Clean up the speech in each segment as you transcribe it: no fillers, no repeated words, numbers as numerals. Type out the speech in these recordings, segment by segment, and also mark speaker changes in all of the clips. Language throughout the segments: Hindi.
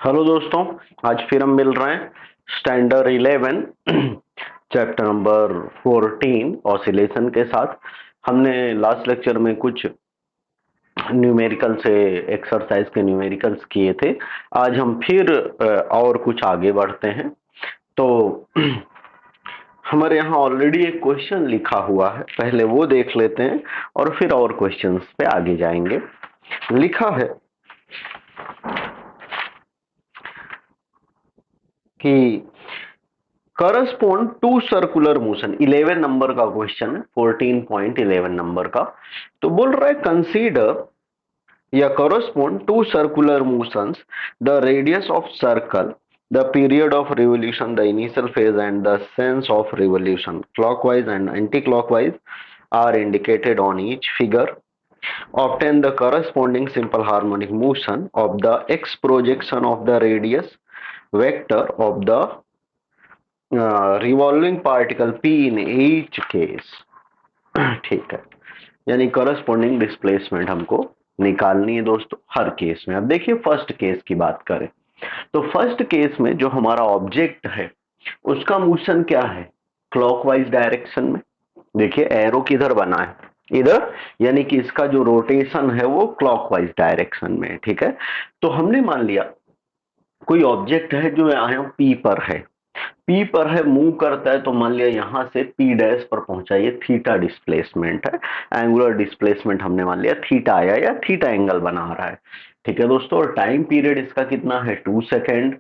Speaker 1: हेलो दोस्तों। आज फिर हम मिल रहे हैं स्टैंडर्ड 11 चैप्टर नंबर 14 ऑसिलेशन के साथ। हमने लास्ट लेक्चर में कुछ न्यूमेरिकल से एक्सरसाइज के न्यूमेरिकल्स किए थे। आज हम फिर और कुछ आगे बढ़ते हैं। तो हमारे यहाँ ऑलरेडी एक क्वेश्चन लिखा हुआ है, पहले वो देख लेते हैं और फिर और क्वेश्चंस पे आगे जाएंगे। लिखा है कि correspond to circular motion, 11 number का क्वेश्चन है, 14.11 नंबर का। तो बोल रहा है कंसीडर या correspond to circular motions the radius of circle, the period of revolution, the initial phase and the sense of revolution clockwise and anti clockwise are indicated on each figure. Obtain the corresponding simple harmonic motion of the x projection of the radius vector of the revolving particle P in each case. ठीक है, यानी करस्पॉन्डिंग डिस्प्लेसमेंट हमको निकालनी है दोस्तों हर केस में। अब देखिए फर्स्ट केस की बात करें तो फर्स्ट केस में जो हमारा ऑब्जेक्ट है उसका मोशन क्या है, क्लॉकवाइज डायरेक्शन में। देखिए एरो किधर बना है, इधर, यानी कि इसका जो रोटेशन है वो क्लॉकवाइज डायरेक्शन में है। ठीक है, तो हमने मान लिया कोई ऑब्जेक्ट है जो यहाँ पी पर है, पी पर है, मूव करता है, तो मान लिया यहां से पी डैश पर पहुंचा, ये थीटा डिस्प्लेसमेंट है। एंगुलर डिस्प्लेसमेंट हमने मान लिया थीटा आया या थीटा एंगल बना रहा है। ठीक है दोस्तों, और टाइम पीरियड इसका कितना है, 2 सेकेंड।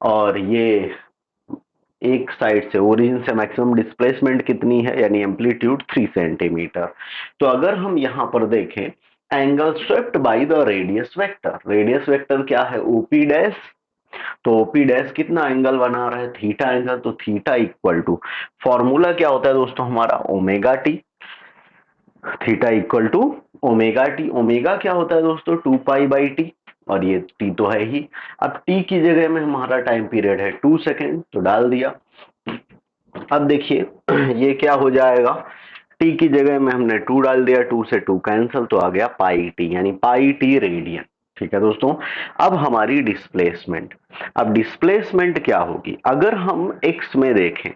Speaker 1: और ये एक साइड से ओरिजिन से मैक्सिमम डिस्प्लेसमेंट कितनी है, यानी एम्पलीट्यूड 3 सेंटीमीटर। तो अगर हम यहां पर देखें angle swept by the radius vector, radius vector क्या है, ओपी डैश। तो ओपी डैश कितना एंगल बना रहा है, थीटा एंगल। तो थीटा इक्वल टू, फॉर्मूला क्या होता है दोस्तों हमारा, omega T. Theta equal to omega T. Omega क्या होता है दोस्तों, 2 पाई बाई टी, और ये टी तो है ही। अब टी की जगह में हमारा टाइम पीरियड है 2 सेकेंड, तो डाल दिया। अब देखिए ये क्या हो जाएगा, टी की जगह में हमने 2 डाल दिया, 2 से 2 कैंसिल, तो आ गया पाई टी, यानी पाई टी रेडियन। ठीक है दोस्तों, अब हमारी डिस्प्लेसमेंट, अब डिस्प्लेसमेंट क्या होगी, अगर हम एक्स में देखें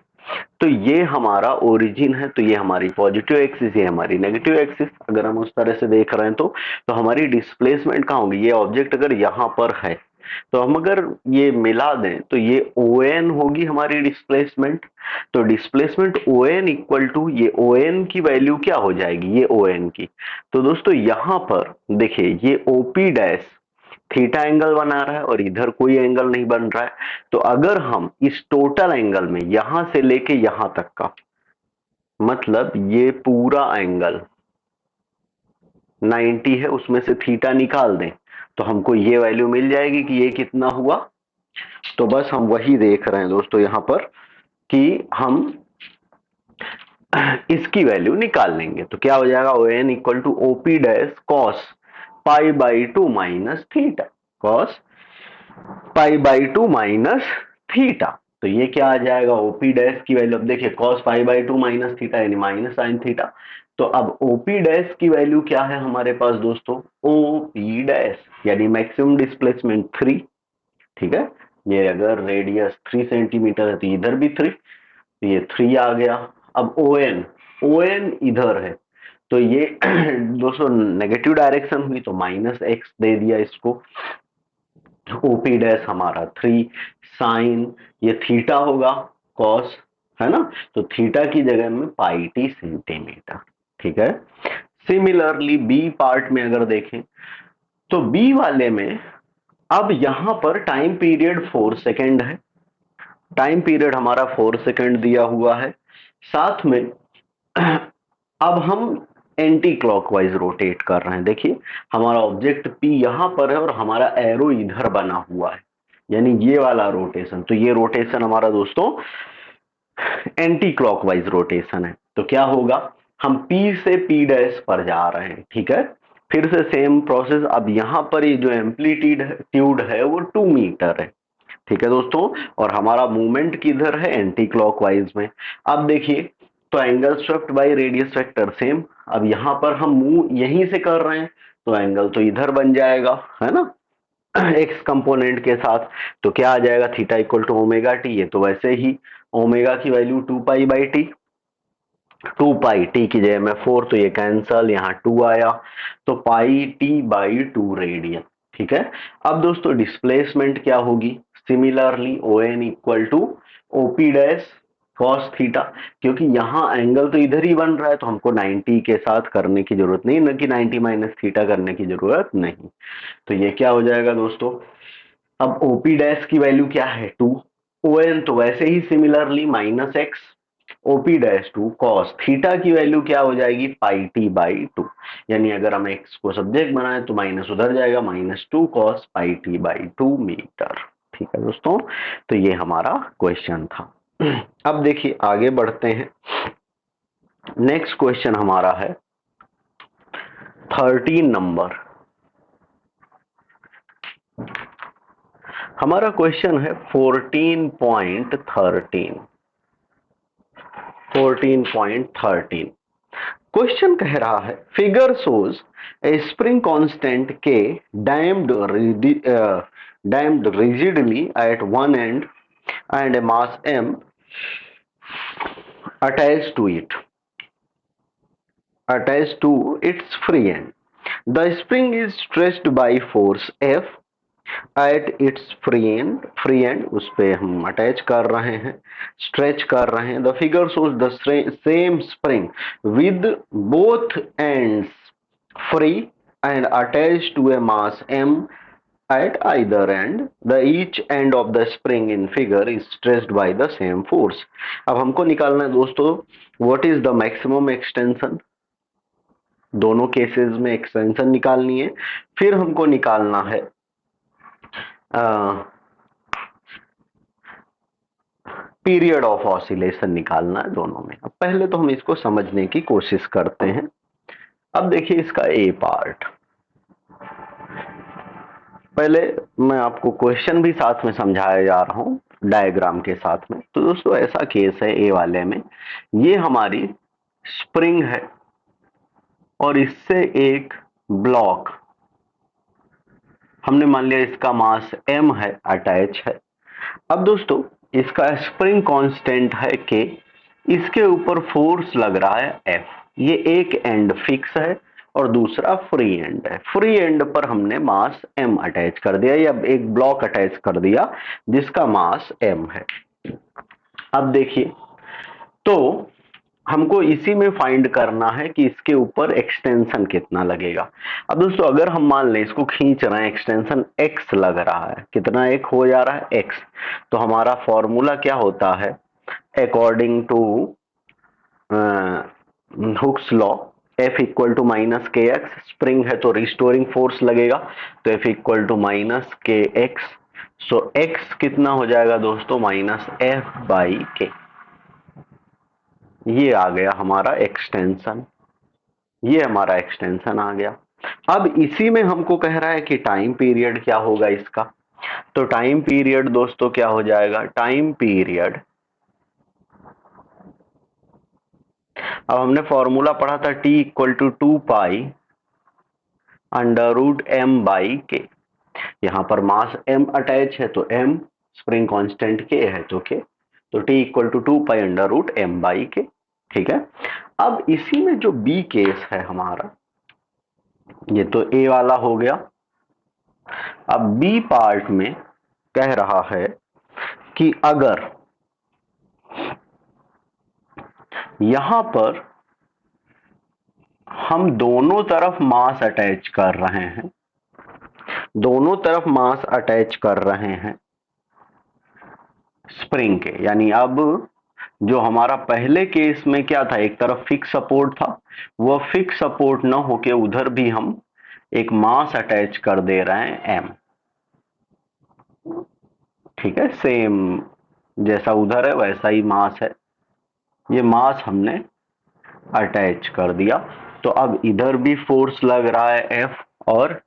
Speaker 1: तो ये हमारा ओरिजिन है, तो ये हमारी पॉजिटिव एक्सिस, ये हमारी नेगेटिव एक्सिस। अगर हम उस तरह से देख रहे हैं तो हमारी डिस्प्लेसमेंट कहाँ होगी, ये ऑब्जेक्ट अगर यहाँ पर है तो हम अगर ये मिला दें तो ये ओ एन होगी हमारी डिस्प्लेसमेंट। तो displacement O N equal to, ये ओ एन की वैल्यू क्या हो जाएगी, ये ओ एन की। तो दोस्तों यहां पर देखिए ये ओपी डैश थीटा एंगल बना रहा है और इधर कोई एंगल नहीं बन रहा है। तो अगर हम इस टोटल एंगल में यहां से लेके यहां तक का, मतलब ये पूरा एंगल 90 है, उसमें से थीटा निकाल दें तो हमको ये वैल्यू मिल जाएगी कि ये कितना हुआ। तो बस हम वही देख रहे हैं दोस्तों यहां पर कि हम इसकी वैल्यू निकाल लेंगे। तो क्या हो जाएगा, O N equal to OP dash cos pi by two minus theta, cos pi by two minus theta. तो ये क्या आ जाएगा, ओपी डैश की वैल्यू, अब देखिए cos pi by two minus theta यानी माइनस साइन थीटा। तो अब ओपी डैश की वैल्यू क्या है हमारे पास दोस्तों, ओपी डैश यानी मैक्सिमम डिस्प्लेसमेंट 3। ठीक है, ये अगर रेडियस 3 सेंटीमीटर है तो इधर भी 3, तो ये 3 आ गया। अब ओ एन, ओ एन इधर है, तो ये दोस्तों नेगेटिव डायरेक्शन हुई तो माइनस एक्स दे दिया इसको। ओपी डैश हमारा 3 साइन, ये थीटा होगा, कॉस, है ना। तो थीटा की जगह में पाई टी सेंटीमीटर। ठीक है, सिमिलरली बी पार्ट में अगर देखें तो बी वाले में अब यहां पर टाइम पीरियड 4 सेकेंड है, टाइम पीरियड हमारा 4 सेकेंड दिया हुआ है। साथ में अब हम एंटी क्लॉकवाइज रोटेट कर रहे हैं। देखिए हमारा ऑब्जेक्ट पी यहां पर है और हमारा एरो इधर बना हुआ है, यानी ये वाला रोटेशन। तो ये रोटेशन हमारा दोस्तों एंटी क्लॉकवाइज रोटेशन है। तो क्या होगा, हम पी से पी डैश पर जा रहे हैं। ठीक है, फिर से सेम प्रोसेस। अब यहां पर ये जो एम्पलीट्यूड है वो 2 मीटर है। ठीक है दोस्तों, और हमारा मूवमेंट किधर है, एंटी क्लॉकवाइज में। अब देखिए तो angle swept by radius vector same. अब यहां पर हम मूव यहीं से कर रहे हैं तो एंगल तो इधर बन जाएगा, है ना। एक्स कंपोनेंट के साथ, तो क्या आ जाएगा theta equal to omega T. ये तो वैसे ही ओमेगा की value 2 pi by T, 2 pi T की जगह में 4, तो ये कैंसल, यहाँ 2 आया, तो पाई टी/2 रेडियन। ठीक है। अब दोस्तों डिस्प्लेसमेंट क्या होगी, similarly O N equal to OP dash cos theta, क्योंकि यहाँ एंगल तो इधर ही बन रहा है, तो हमको 90 के साथ करने की जरूरत नहीं, न कि 90 माइनस थीटा करने की जरूरत नहीं। तो ये क्या हो जाएगा दोस्तों, अब ओपी डैश की वैल्यू क्या है 2, ओ एन तो वैसे ही similarly -x, OP dash 2 cos theta की वैल्यू क्या हो जाएगी पाई टी/2, यानी अगर हम एक्स को सब्जेक्ट बनाए तो माइनस उधर जाएगा, -2 कॉस पाई टी/2 मीटर। ठीक है दोस्तों, तो ये हमारा क्वेश्चन था। अब देखिए आगे बढ़ते हैं। नेक्स्ट क्वेश्चन हमारा है 13 नंबर। हमारा क्वेश्चन है 14.13। 14.13 क्वेश्चन कह रहा है figure shows a spring constant K damped rigidly at one end and a mass m attached to it, attached to its free end. The spring is stretched by force F at its free end उस पे हम अटैच कर रहे हैं, स्ट्रेच कर रहे हैं। The figure shows the same spring with both ends free and attached to a mass m at either end. The each end of the spring in figure is stretched by the same force. अब हमको निकालना है दोस्तों what is the maximum extension, दोनों केसेस में एक्सटेंशन निकालनी है। फिर हमको निकालना है पीरियड ऑफ ऑसिलेशन निकालना है दोनों में। अब पहले तो हम इसको समझने की कोशिश करते हैं। अब देखिए इसका ए पार्ट, पहले मैं आपको क्वेश्चन भी साथ में समझाया जा रहा हूं डायग्राम के साथ में। तो दोस्तों ऐसा केस है ए वाले में, ये हमारी स्प्रिंग है और इससे एक ब्लॉक, हमने मान लिया इसका मास m है, अटैच है। अब दोस्तों इसका स्प्रिंग कांस्टेंट है k, इसके ऊपर फोर्स लग रहा है F। ये एक एंड फिक्स है और दूसरा फ्री एंड है। फ्री एंड पर हमने मास m अटैच कर दिया या एक ब्लॉक अटैच कर दिया जिसका मास m है। अब देखिए तो हमको इसी में फाइंड करना है कि इसके ऊपर एक्सटेंशन कितना लगेगा। अब दोस्तों अगर हम मान लें इसको खींच रहे हैं, एक्सटेंशन x लग रहा है, कितना एक हो जा रहा है x, तो हमारा फॉर्मूला क्या होता है according to Hooke's law, F equal to minus K X, spring है तो रिस्टोरिंग फोर्स लगेगा, तो F equal to minus K X. So x कितना हो जाएगा दोस्तों -F/k। ये आ गया हमारा एक्सटेंशन, ये हमारा एक्सटेंशन आ गया। अब इसी में हमको कह रहा है कि टाइम पीरियड क्या होगा इसका, तो टाइम पीरियड दोस्तों क्या हो जाएगा, टाइम पीरियड, अब हमने फॉर्मूला पढ़ा था T equal to 2 pi √m/k। यहां पर मास m अटैच है तो m, स्प्रिंग कांस्टेंट k है तो k, तो T equal to 2 pi √m/k। ठीक है। अब इसी में जो बी केस है हमारा, ये तो ए वाला हो गया। अब बी पार्ट में कह रहा है कि अगर यहां पर हम दोनों तरफ मास अटैच कर रहे हैं, दोनों तरफ मास अटैच कर रहे हैं स्प्रिंग के, यानी अब जो हमारा पहले केस में क्या था, एक तरफ फिक्स सपोर्ट था, वह फिक्स सपोर्ट ना होके उधर भी हम एक मास अटैच कर दे रहे हैं m। ठीक है, सेम जैसा उधर है वैसा ही मास है, ये मास हमने अटैच कर दिया। तो अब इधर भी फोर्स लग रहा है F और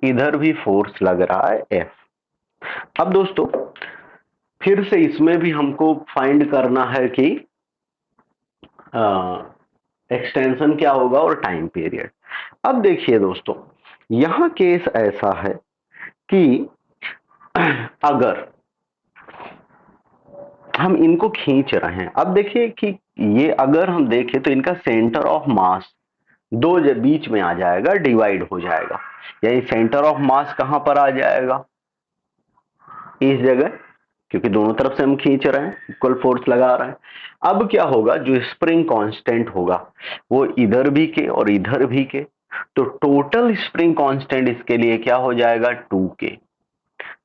Speaker 1: इधर भी फोर्स लग रहा है F। अब दोस्तों फिर से इसमें भी हमको फाइंड करना है कि एक्सटेंशन क्या होगा और टाइम पीरियड। अब देखिए दोस्तों यहां केस ऐसा है कि अगर हम इनको खींच रहे हैं, अब देखिए कि ये अगर हम देखें तो इनका सेंटर ऑफ मास दो बीच में आ जाएगा, डिवाइड हो जाएगा, यानी सेंटर ऑफ मास कहां पर आ जाएगा, इस जगह, क्योंकि दोनों तरफ से हम खींच रहे हैं, इक्वल फोर्स लगा रहे हैं। अब क्या होगा, जो स्प्रिंग कांस्टेंट होगा वो इधर भी के और इधर भी के, तो टोटल स्प्रिंग कांस्टेंट इसके लिए क्या हो जाएगा, 2k।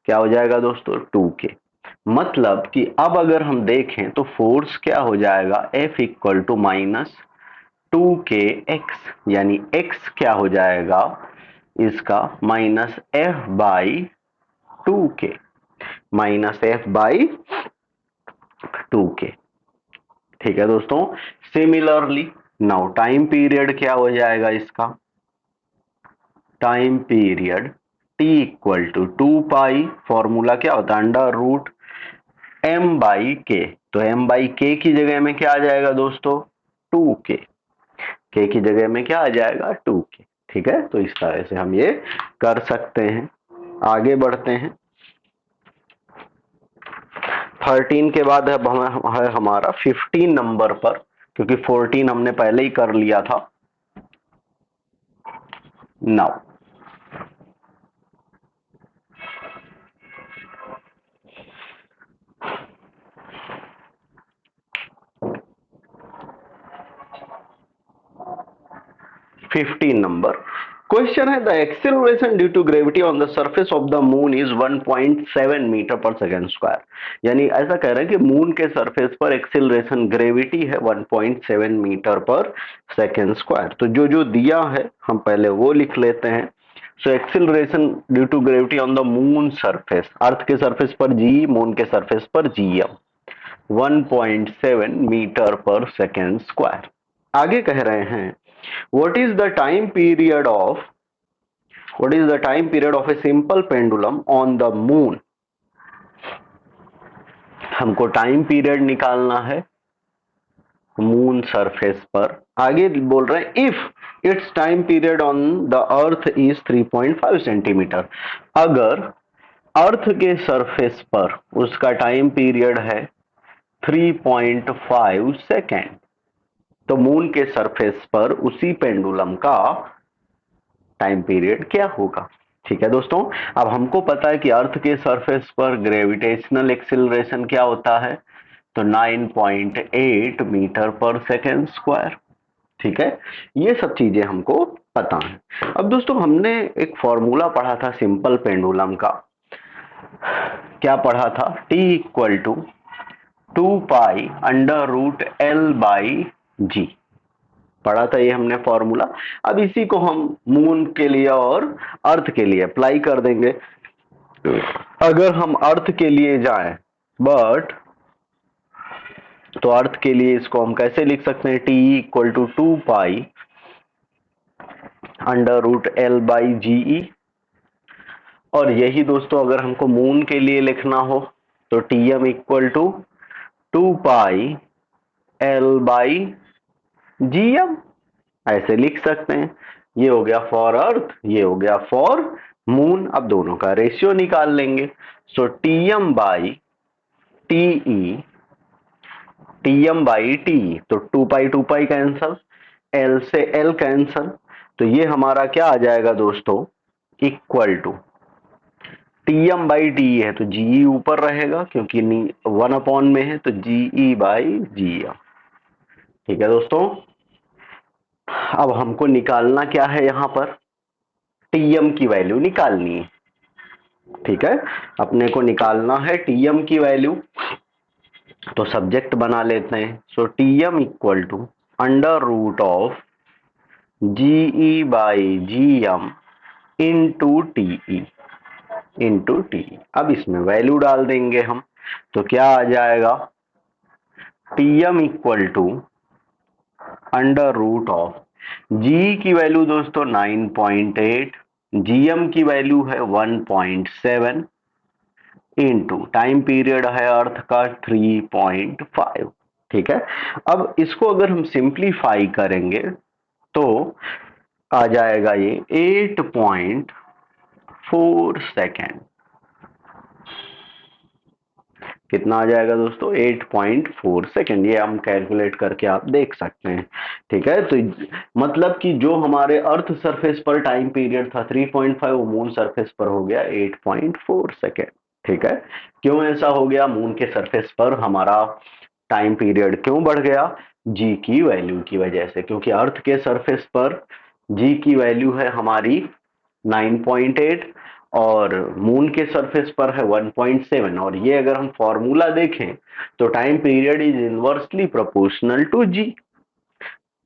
Speaker 1: क्या हो जाएगा दोस्तों, 2k। मतलब कि अब अगर हम देखें तो फोर्स क्या हो जाएगा, F equal to minus 2kx, यानी x क्या हो जाएगा इसका, minus F by 2k, minus F by 2k। ठीक है दोस्तों। सिमिलरली नाउ टाइम पीरियड क्या हो जाएगा इसका, time period t equal to 2 pi, formula क्या होता है, अंडर रूट m बाई के, तो m बाई के की जगह में क्या आ जाएगा दोस्तों, 2k, के की जगह में क्या आ जाएगा, 2k। ठीक है, तो इस तरह से हम ये कर सकते हैं। आगे बढ़ते हैं। 13 के बाद अब है हमारा 15 नंबर पर, क्योंकि 14 हमने पहले ही कर लिया था। नाउ 15 नंबर क्वेश्चन है, the acceleration due to gravity on the surface of the moon is 1.7 metre per second square. यानी ऐसा कह रहे हैं कि मून के सरफेस पर एक्सेलरेशन ग्रेविटी है 1.7 मीटर पर सेकेंड स्क्वायर। तो जो जो दिया है हम पहले वो लिख लेते हैं। So acceleration due to gravity on the moon surface, earth के सरफेस पर जी, मून के सरफेस पर GM, 1.7 metre per second square. आगे कह रहे हैं what is the time period of a simple pendulum on the moon। हमको टाइम पीरियड निकालना है मून सरफेस पर। आगे बोल रहे हैं if it's time period on the earth is 3.5 centimetre, अगर अर्थ के सरफेस पर उसका टाइम पीरियड है 3.5 सेकेंड, तो मून के सरफेस पर उसी पेंडुलम का टाइम पीरियड क्या होगा। ठीक है दोस्तों, अब हमको पता है कि अर्थ के सरफेस पर ग्रेविटेशनल एक्सिलरेशन क्या होता है, तो 9.8 मीटर पर सेकेंड स्क्वायर। ठीक है, ये सब चीजें हमको पता है। अब दोस्तों हमने एक फॉर्मूला पढ़ा था सिंपल पेंडुलम का, क्या पढ़ा था, T equal to 2 pi under root L by G, पढ़ा था ये हमने फॉर्मूला। अब इसी को हम मून के लिए और अर्थ के लिए अप्लाई कर देंगे। अगर हम अर्थ के लिए जाएं, बट तो अर्थ के लिए इसको हम कैसे लिख सकते हैं, T equal to 2 pi under root L by G. और यही दोस्तों अगर हमको मून के लिए लिखना हो तो T M equal to 2 pi L by G M, ऐसे लिख सकते हैं। ये हो गया फॉर अर्थ, ये हो गया फॉर मून। अब दोनों का रेशियो निकाल लेंगे। So T M by T E, T M by T, तो 2 पाई कैंसल, एल से एल कैंसल, तो ये हमारा क्या आ जाएगा दोस्तों, equal to T M by T है तो जीई ऊपर रहेगा क्योंकि 1 अपॉन में है, तो जीई बाई जी एम। ठीक है दोस्तों, अब हमको निकालना क्या है, यहां पर टीएम की वैल्यू निकालनी है। ठीक है, अपने को निकालना है टीएम की वैल्यू, तो सब्जेक्ट बना लेते हैं। So T M equal to under root of G E by G M into T E, into T E. अब इसमें वैल्यू डाल देंगे हम, तो क्या आ जाएगा, T M equal to under root of G की वैल्यू दोस्तों 9.8, जीएम की वैल्यू है 1.7 इंटू टाइम पीरियड है अर्थ का 3.5। ठीक है, अब इसको अगर हम सिंप्लीफाई करेंगे तो आ जाएगा ये 4 सेकेंड। कितना आ जाएगा दोस्तों? 8.4 सेकेंड। ये हम कैलकुलेट करके आप देख सकते हैं। ठीक है, तो मतलब कि जो हमारे अर्थ सरफेस पर टाइम पीरियड था 3.5, वो मून सरफेस पर हो गया 8.4 सेकेंड। ठीक है, क्यों ऐसा हो गया? मून के सरफेस पर हमारा टाइम पीरियड क्यों बढ़ गया? जी की वैल्यू की वजह से, क्योंकि अर्थ के सरफेस पर जी की वैल्यू है हमारी 9.8 और मून के सरफेस पर है 1.7। और ये अगर हम फॉर्मूला देखें तो time period is inversely proportional to G,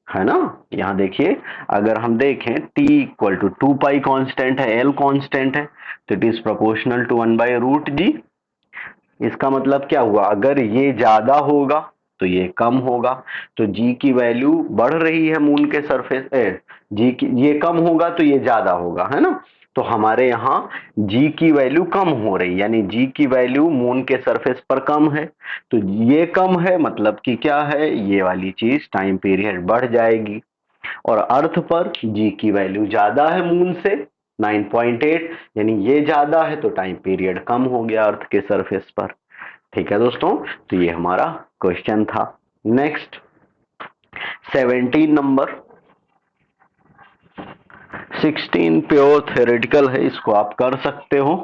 Speaker 1: है ना। यहाँ देखिए, अगर हम देखें t equal to 2 pi constant है, l कॉन्स्टेंट है, तो it is proportional to 1/√g। इसका मतलब क्या हुआ? अगर ये ज्यादा होगा तो ये कम होगा। तो जी की वैल्यू बढ़ रही है मून के सरफेस, जी की, ये कम होगा तो ये ज्यादा होगा, है ना। तो हमारे यहाँ जी की वैल्यू कम हो रही, यानी जी की वैल्यू मून के सरफेस पर कम है। तो ये कम है मतलब कि क्या है? ये वाली चीज टाइम पीरियड बढ़ जाएगी। और अर्थ पर जी की वैल्यू ज्यादा है मून से 9.8, यानी ये ज्यादा है तो टाइम पीरियड कम हो गया अर्थ के सरफेस पर। ठीक है दोस्तों, तो ये हमारा क्वेश्चन था। Next 17 number. 16 प्योर थ्योरेटिकल है, इसको आप कर सकते हो।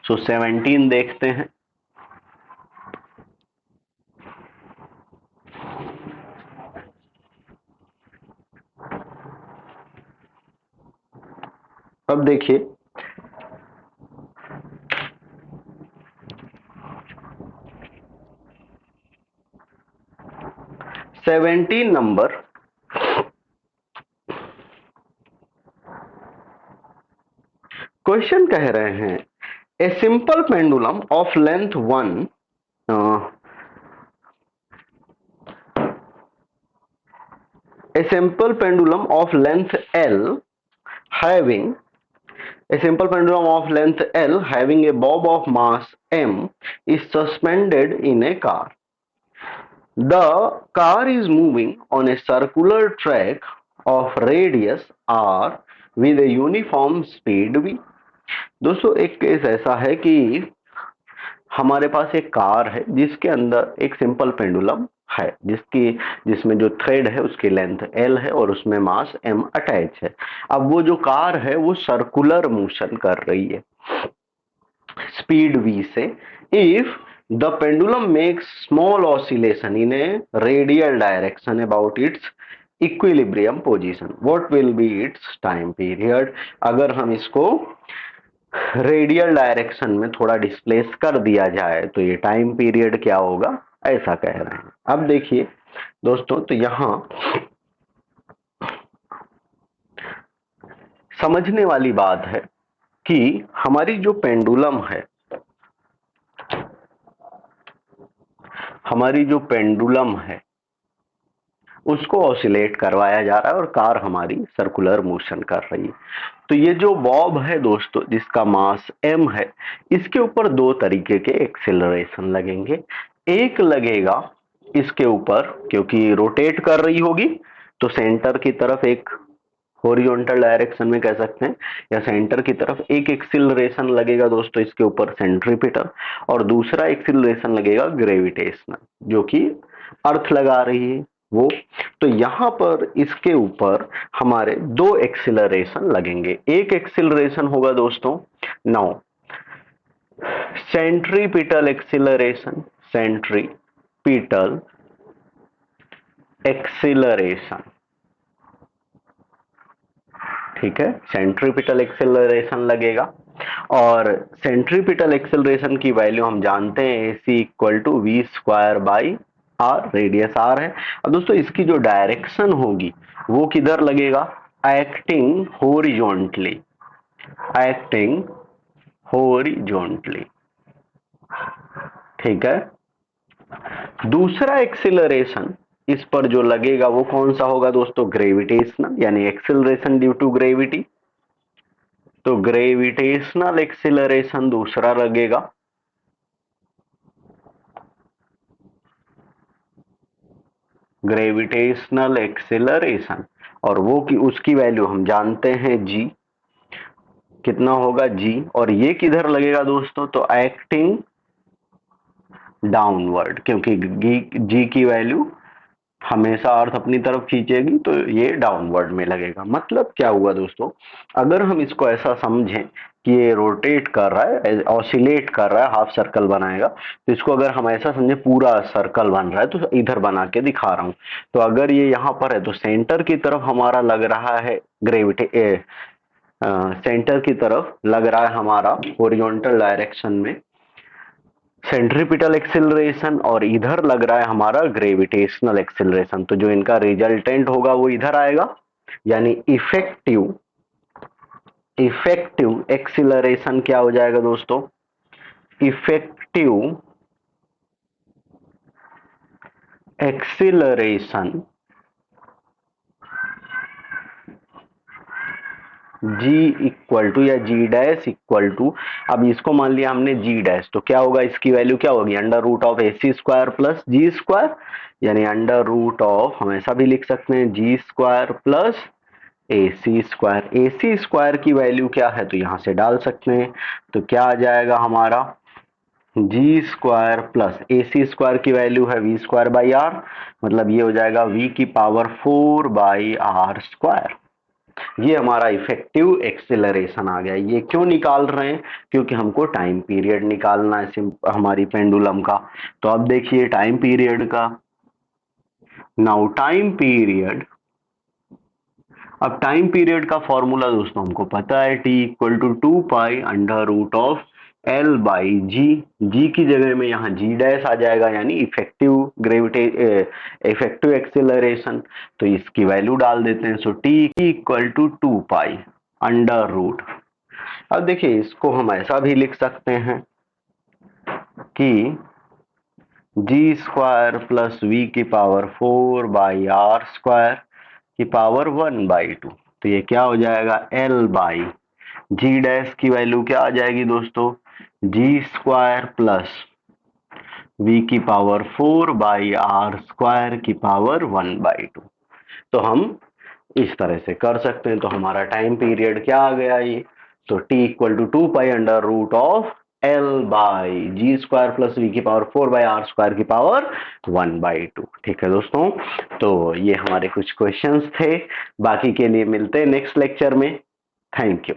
Speaker 1: सो 17 देखते हैं। अब देखिए, 17 नंबर क्वेश्चन कह रहे हैं a simple pendulum of length 1, a simple pendulum of length L having a simple pendulum of length L having a bob of mass m is suspended in a car. The car is moving on a circular track of radius r with a uniform speed v. दोस्तों, एक केस ऐसा है कि हमारे पास एक कार है जिसके अंदर एक सिंपल पेंडुलम है, जिसमें जो थ्रेड है उसकी लेंथ एल है और उसमें मास एम अटैच है। अब वो जो कार है वो सर्कुलर मोशन कर रही है स्पीड v से। If the pendulum makes small oscillation in A radial direction about it's equilibrium position, what will be it's time period? अगर हम इसको रेडियल डायरेक्शन में थोड़ा डिस्प्लेस कर दिया जाए तो ये टाइम पीरियड क्या होगा, ऐसा कह रहे हैं। अब देखिए दोस्तों, तो यहां समझने वाली बात है कि हमारी जो पेंडुलम है, हमारी जो पेंडुलम है उसको ऑसिलेट करवाया जा रहा है और कार हमारी सर्कुलर मोशन कर रही है। तो ये जो बॉब है दोस्तों, जिसका मास m है, इसके ऊपर दो तरीके के एक्सेलरेशन लगेंगे। एक लगेगा इसके ऊपर, क्योंकि रोटेट कर रही होगी तो सेंटर की तरफ एक हॉरिजॉन्टल डायरेक्शन में कह सकते हैं, या सेंटर की तरफ एक एक्सिलरेशन लगेगा दोस्तों इसके ऊपर सेंट्रीपिटल, और दूसरा एक्सिलरेशन लगेगा ग्रेविटेशनल, जो कि अर्थ लगा रही है वो। तो यहां पर इसके ऊपर हमारे दो एक्सिलरेशन लगेंगे। एक एक्सिलरेशन होगा दोस्तों now centripetal acceleration, centripetal acceleration. ठीक है, सेंट्रीपिटल एक्सेलरेशन लगेगा। और सेंट्रीपिटल एक्सेलरेशन की वैल्यू हम जानते हैं AC equal to v² by r, radius r है। अब दोस्तों, इसकी जो डायरेक्शन होगी वो किधर लगेगा? Acting horizontally, acting horizontally. ठीक है, दूसरा एक्सेलरेशन इस पर जो लगेगा वो कौन सा होगा दोस्तों? ग्रेविटेशनल, यानी एक्सेलरेशन ड्यू टू ग्रेविटी। तो ग्रेविटेशनल एक्सिलरेशन दूसरा लगेगा। ग्रेविटेशनल एक्सिलरेशन, और वो की उसकी वैल्यू हम जानते हैं g। कितना होगा जी, और ये किधर लगेगा दोस्तों, तो एक्टिंग डाउनवर्ड, क्योंकि जी की वैल्यू हमेशा अर्थ अपनी तरफ खींचेगी तो ये डाउनवर्ड में लगेगा। मतलब क्या हुआ दोस्तों, अगर हम इसको ऐसा समझें कि ये रोटेट कर रहा है, ऑसिलेट कर रहा है, हाफ सर्कल बनाएगा, तो इसको अगर हम ऐसा समझे पूरा सर्कल बन रहा है, तो इधर बना के दिखा रहा हूं। तो अगर ये यहाँ पर है तो सेंटर की तरफ हमारा लग रहा है ग्रेविटी, सेंटर की तरफ लग रहा है हमारा हॉरिजॉन्टल डायरेक्शन में सेंट्रीपिटल एक्सिलरेशन, और इधर लग रहा है हमारा ग्रेविटेशनल एक्सिलरेशन। तो जो इनका रिजल्टेंट होगा वो इधर आएगा, यानी इफेक्टिव इफेक्टिव एक्सिलरेशन क्या हो जाएगा दोस्तों, effective acceleration g equal to या g डैश इक्वल टू, अब इसको मान लिया हमने g डैश, तो क्या होगा, इसकी वैल्यू क्या होगी, under root of AC square plus G square, यानी अंडर रूट ऑफ, हम ऐसा भी लिख सकते हैं, G square plus AC square. AC square की वैल्यू क्या है, तो यहां से डाल सकते हैं, तो क्या आ जाएगा हमारा, जी स्क्वायर प्लस AC स्क्वायर की वैल्यू है V स्क्वायर बाई आर, मतलब ये हो जाएगा V की पावर 4 बाई आर स्क्वायर। ये हमारा इफेक्टिव एक्सेलरेशन आ गया। ये क्यों निकाल रहे हैं, क्योंकि हमको टाइम पीरियड निकालना है हमारी पेंडुलम का। तो अब देखिए टाइम पीरियड का, नाउ टाइम पीरियड, अब टाइम पीरियड का फॉर्मूला दोस्तों हमको पता है, T equal to 2 pi under root of L by G. G की जगह में यहाँ जी डैश आ जाएगा, यानी इफेक्टिव इफेक्टिव एक्सेलरेशन। तो इसकी वैल्यू डाल देते हैं, so T equal to 2 pi under root, अब देखिए इसको हम ऐसा भी लिख सकते हैं कि जी स्क्वायर प्लस वी की पावर 4 बाई आर स्क्वायर की पावर 1/2। तो ये क्या हो जाएगा, एल बाई जी डैश की वैल्यू क्या आ जाएगी दोस्तों, जी स्क्वायर प्लस वी की पावर 4 बाई आर स्क्वायर की पावर 1/2। तो हम इस तरह से कर सकते हैं। तो हमारा टाइम पीरियड क्या आ गया ये, तो T equal to 2 pi under root of L by G square plus V की पावर 4 बाई आर स्क्वायर की पावर 1/2। ठीक है दोस्तों, तो ये हमारे कुछ क्वेश्चंस थे, बाकी के लिए मिलते हैं नेक्स्ट लेक्चर में। Thank you.